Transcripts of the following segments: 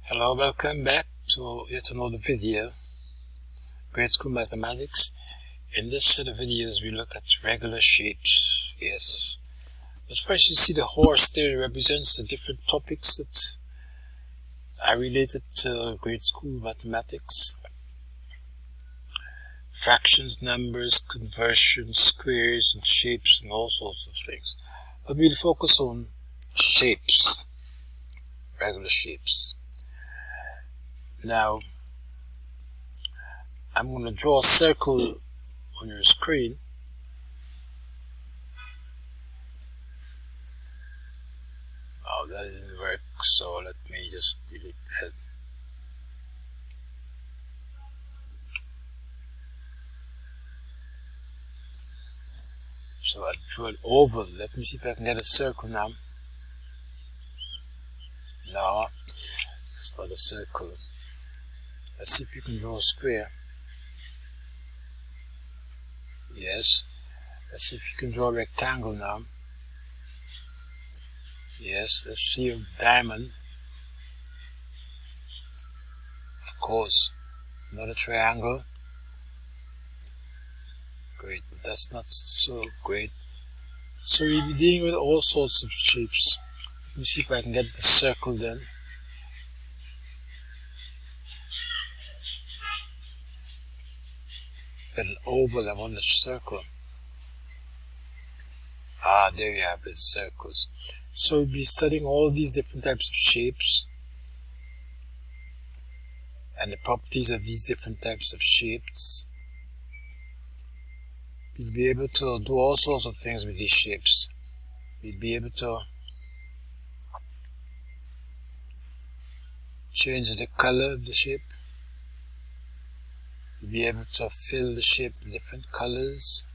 Hello, welcome back to yet another video, grade school mathematics. In this set of videos we look at regular shapes. Yes, but first you see the horse there represents the different topics that are related to grade school mathematics. Fractions, numbers, conversions, squares and shapes and all sorts of things. But we'll focus on shapes, regular shapes. Now, I'm going to draw a circle on your screen. Oh, that didn't work, so let me just delete that. So I drew an oval. Let me see if I can get a circle now. No, it's not a circle. Let's see if you can draw a square. Yes. Let's see if you can draw a rectangle now. Yes. Let's see a diamond. Of course. Not a triangle. Great, but that's not so great. So we'll be dealing with all sorts of shapes. Let me see if I can get the circle then. Get an oval, I want a circle. Ah, there you have it, circles. So we'll be studying all these different types of shapes and the properties of these different types of shapes. We'll be able to do all sorts of things with these shapes. We'll be able to change the color of the shape. We'll be able to fill the shape with different colors.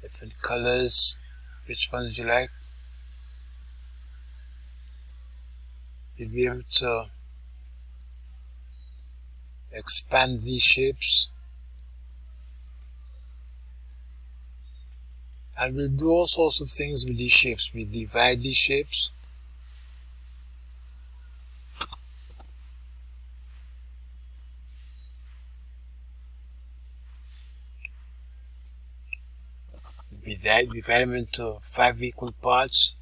Different colors. Which ones you like? We'll be able to expand these shapes. And we'll do all sorts of things with these shapes. We'll divide these shapes. We divide them into 5 equal parts,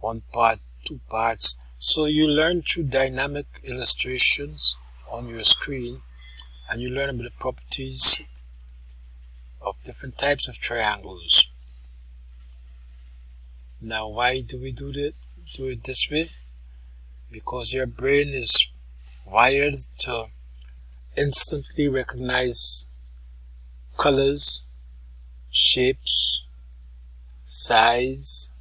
1 part, 2 parts. So you learn through dynamic illustrations on your screen, and you learn about the properties of different types of triangles. Now, why do we do it this way? Because your brain is wired to instantly recognize colors, shapes, size,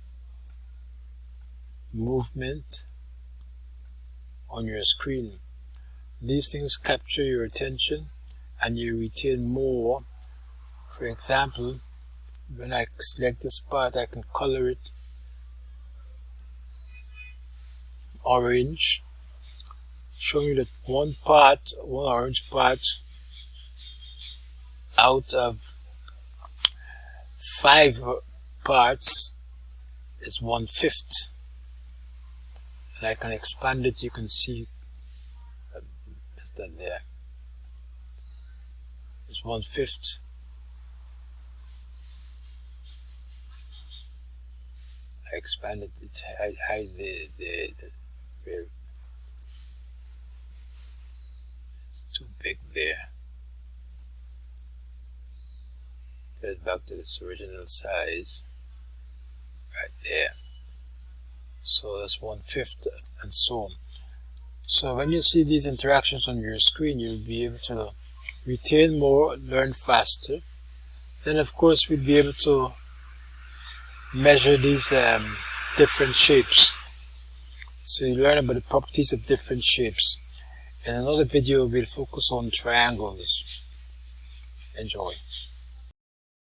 movement on your screen. These things capture your attention and you retain more. For example, when I select this part, I can color it orange, showing you that one orange part out of 5 parts is 1/5, and I can expand it. You can see is that there. It's 1/5. I expanded it. Hide the it's too big there. Get it back to its original size. Right there. So that's 1/5 and so on. So when you see these interactions on your screen, you'll be able to retain more, learn faster. Then of course we'll be able to measure these different shapes. So you learn about the properties of different shapes. In another video we'll focus on triangles. Enjoy.